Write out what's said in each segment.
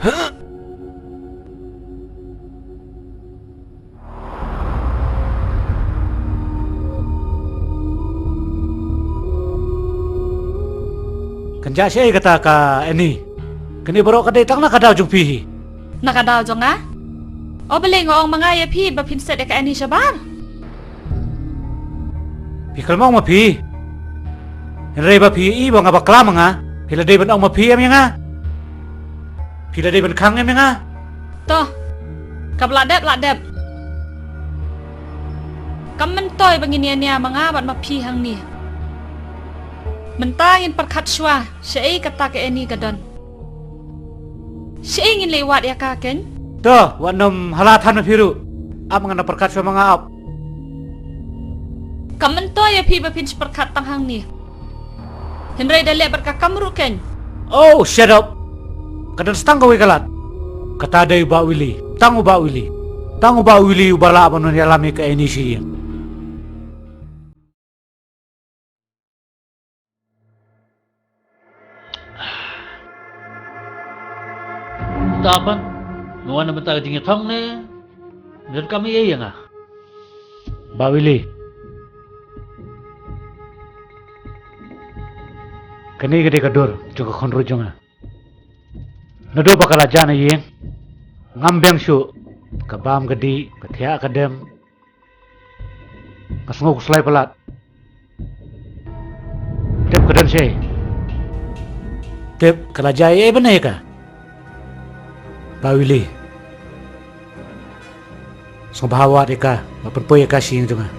Kenja siya kata ka ini. Kani baru ka datang na kadaw jung pihi. Nakadaw jong nga? O bali nga ang mga yapi ba pinset ka ani sabar? Pikal mo mapi. Henry ba pi iba nga bakla mga. Pila day ban ang mapi am nga. Pila day ban kang am nga. To. Kabladep. Kamantoy bangin niya mga bat mapi hang ni. Mentangin perkat sywa, siya kata ke ini gadon. Siya ingin lewat ya kaken? To, wanam halatan mapiru. Am nga naperkat sywa mga ap. Kamantoy ya pi bapin perkat tanghang ni. Henry dale berkakamru ken. Oh, shut up. Kadan stang gawe kalat. Kata day ba Willy. Tango ba Willy. Tango ba Willy ubala apa nun alami ka ini siya. Tapan, nuan na bentang jingit hong ne, dan kami iya nga. Ba Willy. Kani gede kadur juga konro jonga. Nado bakal aja na yeng. Ngambeng syu kabam gedi katia kadem. Kasungok selai pelat. Tep kadan sye. Tep kalajai benai ka. Ba Willy. Song bahawa deka, maperpoy ka sing jonga.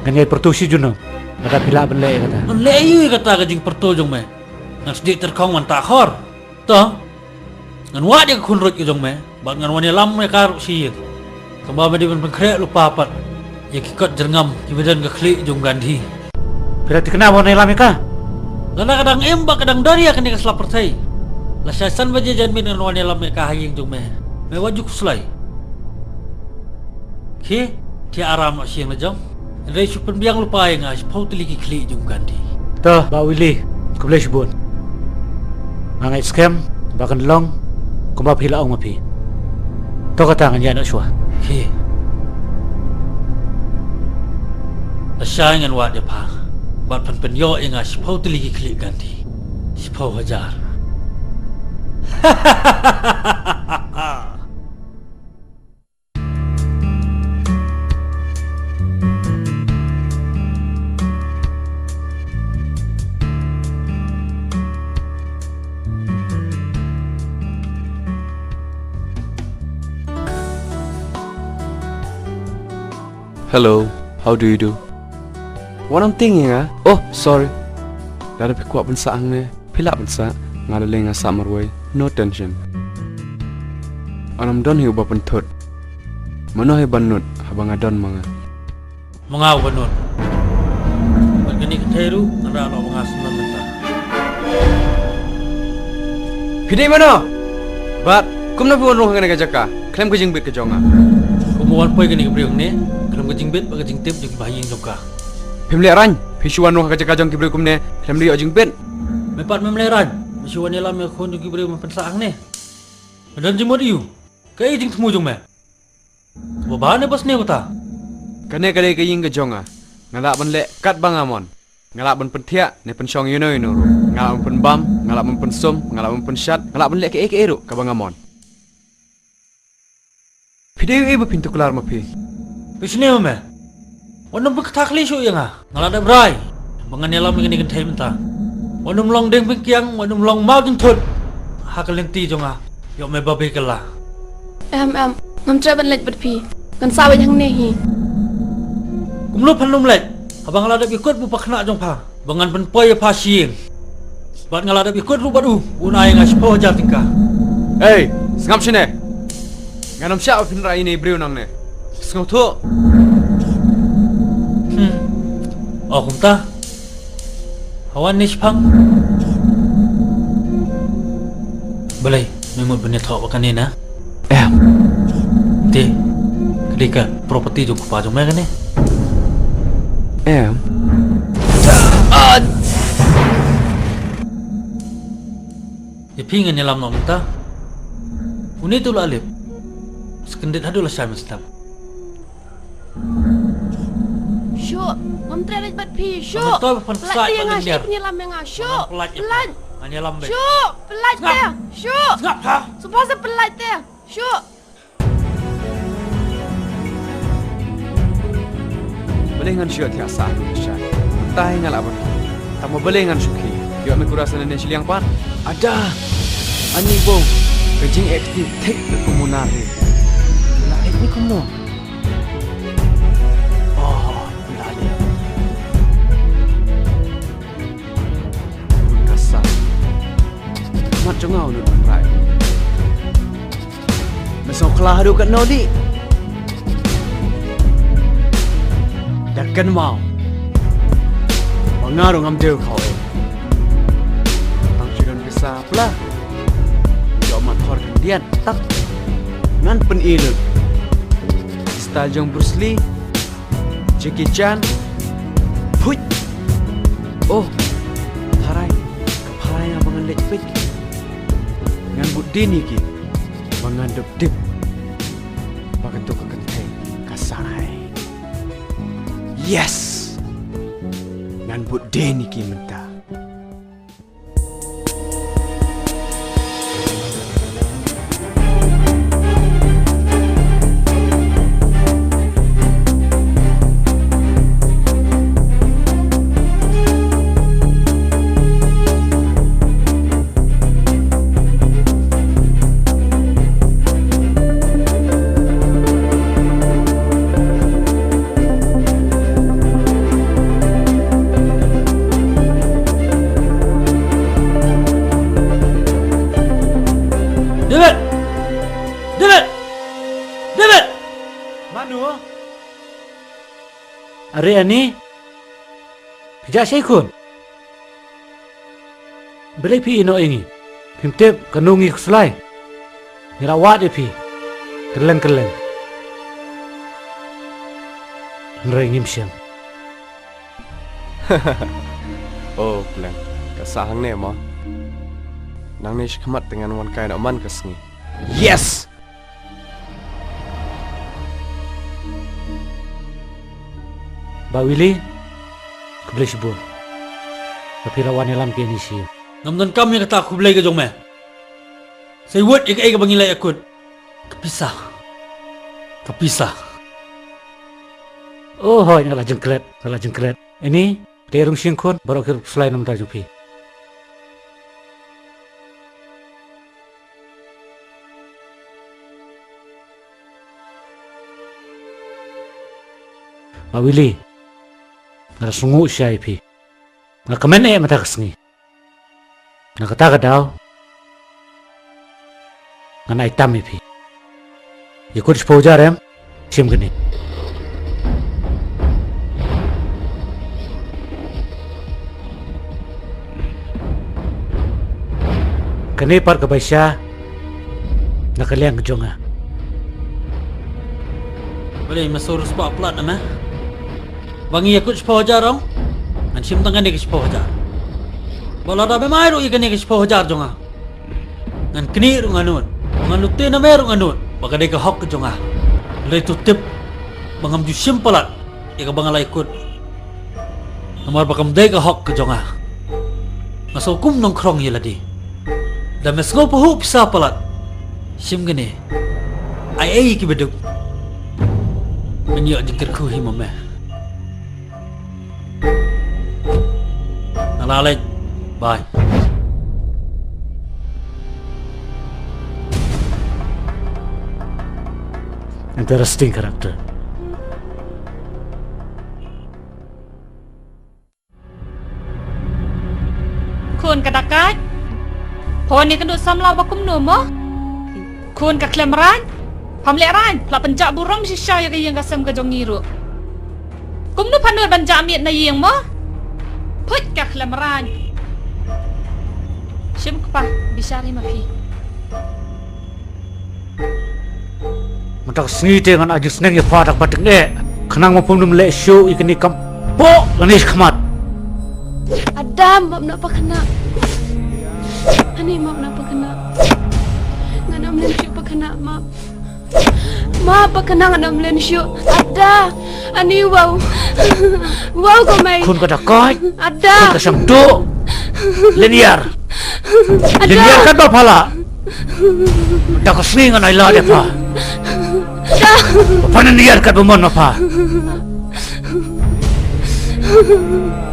Nganyai pertusi juno. Ada pila benlek kata. Benlek iya kata kajing pertojong me. Ngas di terkong wan takhor. Toh. Ngan wa dia kunrut jong me. Bak ngan wan lam me karuk sir. Kembali me di ben krek lupa pat. Ya kikot jerngam ibadan ke klik jong gandhi. Pila tikena wan lam ka. Kadang-kadang embak kadang dari akan dia selap pertai. Lasasan baje jan min ngan wan lam me ka haying jong me. Me wajuk sulai. Ki ti aram siang na jong. Rai supen biang lupa yang as pau teliki klik jung gandhi. Toh, Ba Willy, kublai subun. Mangai scam, bahkan long, kumba pila ong mapi. Toh kata ngan yana shwa. Ki. Asya ngan wa de pa. Bat pen yo yang as pau teliki klik gandhi. Si pau hajar. Hello, how do you do? What I'm thinking oh sorry. Dari kuat bensa ang pilak bensa ngadaling nga summer way, no tension. Anam don hiu ba pentut. Mano he banut habang adon mga. Mengaw banun. Bagani keteru ngara no mga sunan menta. Pidai mana? Bat, kum na buon roh nga jaka. Klem ko jing bit ka jonga. Kumuan poy gani kebriung ne. Kalau kajing bet, kajing tip, jadi bahayang juga. Pemli arany, pisuan roh ka jaka jong kibre kum ne. Klem li jing bit. Mepat memeleran, pisuan yelam ya kon jong kibre mempensaang ne. Dan jemur iu, kaya jing temu jong me. Babahan ne pas ne kota. Kane kade ka ying ka jonga. Ngalak ban le kat bangamon. Ngalak ban pentia ne pensyong yuno yuno. Ngalak ban penbam, ngalak ban pensum, ngalak ban pensyat, ngalak ban le ke eru ka bangamon. Pidai ibu pintu kelar mapi. Pisne me. Wanam berketakli syu yang ngalada brai. Bangan yelam ngini gentai menta. Wanam long deng pikiang, wanam long mau jeng thut. Hakal lenti jonga. Yok me babe kala. Ngam traban lej berpi. Kan sawe yang nehi. Kumlo panum lej. Abang ngalada ikut bu pakna jong pa. Bangan pen poy pa siing. Bat ngalada ikut lu badu. Unai ngas po jatingka. Hey, ngam sine. Nganam sya fin rai ni briu nang ne. Sengau tu. Oh kumta. Hawan ni sepang. Balai, memang benar tahu kan ni na? Ti, ketika properti jo kupa jo mana ni? Ipingan ni lam nak minta. Uni tu lah alip. Sekendit hadu lah syai mestam. Syuk, ngam tre lej bat phi. Syuk. Ngam toi pan Pelat sai dia pan ngah nyer. syuk penyelam yang ngah. Syuk. Pelat. Pelat. Hanya lambe. Syuk. Pelat Ngap. dia. Syuk. Ngap ha. Supaya saya pelat dia. Syuk. Boleh ngan syuk tiak sah tu syai. Tahi ngalak ban. Tak mau boleh ngan syuki. Yuk me kurasa nenek siliang pan. Ada. Ani bong. Kejing aktif tek ke komunari. Nak ni kono. Oh, lali. Kasar. Mat jengau nu rai. Mesok kelah adu kat Nodi. Dakkan mau. Mengaruh ngam deu kau. Tang ciron besar pula. Mat khor kemudian tak ngan pen iluk style jong Bruce Lee, Jackie Chan, puj. Oh, harai kapai abangan lepit ngan budi ni ki bangan dep dip bagan tu kekenteng kasai. Yes, ngan budi ni ki mentah. David! Manu? Hari ini pijak saya kun. Beli pi ino ingi. Pimtep kanungi kuslai. Nirawat dia pi. Keleng. Nrei ngimsiam. Oh, pelan. Kasahang ni mo. Nang ni shkamat dengan wan kai nak man kesngi. Yes! Ba Willy, kebeli sebuah. Tapi rawan yang lampi ni sih. Ngam kami kata aku belai ke jong me. Saya word ik bangilai akut. Kepisah. Oh, hoi ngalah jengkret. Ini terung singkon baru kira selain nam tajupi. Ba Willy, ngara sungu siya ipi. Nga kamen mata kesngi. Nga kata daw. Nga naitam ipi. Ikut sepojar em, sim geni. Kani par kebaisya, nakaliang kejonga. Boleh masuk sepak plat nama. Bangi ikut sepak jarang. Ansim tangan dia ke sepak jar. Bola dah memai ru ikan dia ke sepak jar jonga. Ngan kini ru nganut. Nganut na meru nganut. Baka dia ke hok ke jonga. Boleh tutip bangam ju sim palat. Ika bangala ikut. Nomor bakam dia ke hok ke jonga. Masuk kum nongkrong ye ladi. Dah mesgo pahu pisah palat. Sim gini. Ai ki beduk. Menyak jengkir ku himame. Nalalek. Bye. Interesting karakter. Kun kadakat. Pon ni kenduk samla bakum no mo. Kun ka klemran. Pamleran, la penjak burung si syai ke yang kasam ke jongiru. Kum nu panur banjak miet na yang mo. Put ka klemran. Sim kepah bisari mafi. Matak sengi dengan ajus neng ya fadak batik kenang maupun num le show ikan ni kampok lanis kamat. Adam, map nak apa kena? Ani map nak apa kena? Ngana menen syuk apa kena maaf. Maaf kenangan am len syu. Ada. Ani wow. Wow ko mai. คุณกระดก้อย Ada. คุณกระสังดุเลเนียร์เลเนียร์ Ada. กันบ่พะละดากสนิงอันไหนล่ะเด้พะ Ada. พะนันเนียร์กันบ่มอนมาพะ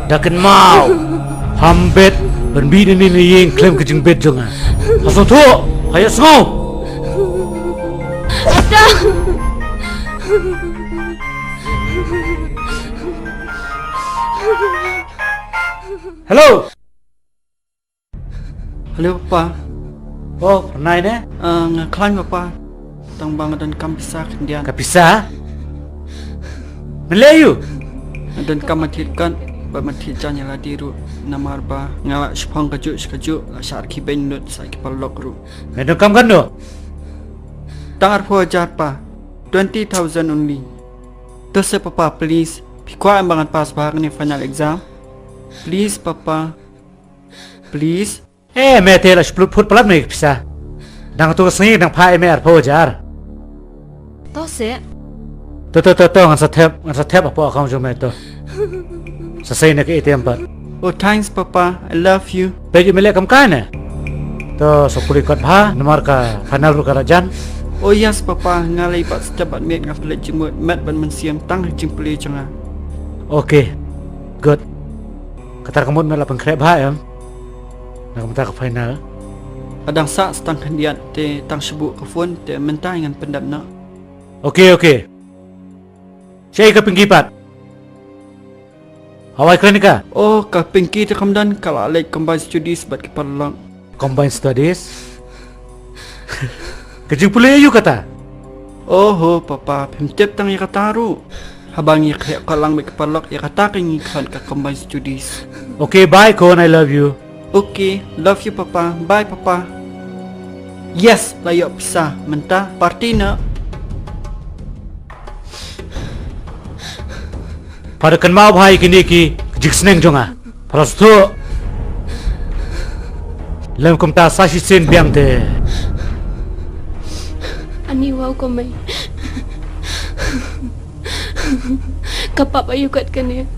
ดักกันมาวฮัมเบ็ดเป็นบีดนี่ยิงเคลมกระจิงเบ็ดจงอ่ะฮะสุทุฮายสงอ Ada. Hello Hello Papa. Oh nai ne Ngaklan Papa. Tang bang dan kam pisah kendian. ka pisah Melayu Dan kam mathitkan ba mathit janya la diru namar ba ngala shpang kaju la shar ki ben nut sa ki palok ru. Medok kam kan do Tangar pho jar pa 20,000 only. Tose Papa please. Pikwa ambangan pas bahag ni final exam. Please Papa. Please. mete la splut phut palat me pisah dang tu sing dang phai me ar pho jar Toh se. to ngan sa thep apa account jo me to sa sei ne ke ATM pat Oh thanks Papa. I love you. pe ju mele kam kai ne to so puri kot bha nomor ka final ru karajan Oh yes Papa. Ngalai pat secepat met ngaflet jemut mat ban mensiam tang jing peli changa. Okay good katar kamut me la pengkrep bha em nak mata ka final Adang sa stang kendian te tang sebut ke phone te mentah dengan pendap nak. Okay Syai ka penggipat Hawai klinika Oh, ka pinky te kamdan kala alek combine studies bat ki parlang. combined studies kejing pulih you kata Oh ho Papa, pemtep tang ya kataru. Habang ya kaya kalang bat ki parlok ya kata kingi kan ka combine studies. Okay bye Kon I love you Okay, love you Papa. Bye Papa. Yes, layok pisah. Mentah party nak. pada kan mau bhai kini ki jik sneng jonga paras tu lem kum ta sa shi sen biang te Ani wow ko mai. Kapap ayu kat kene.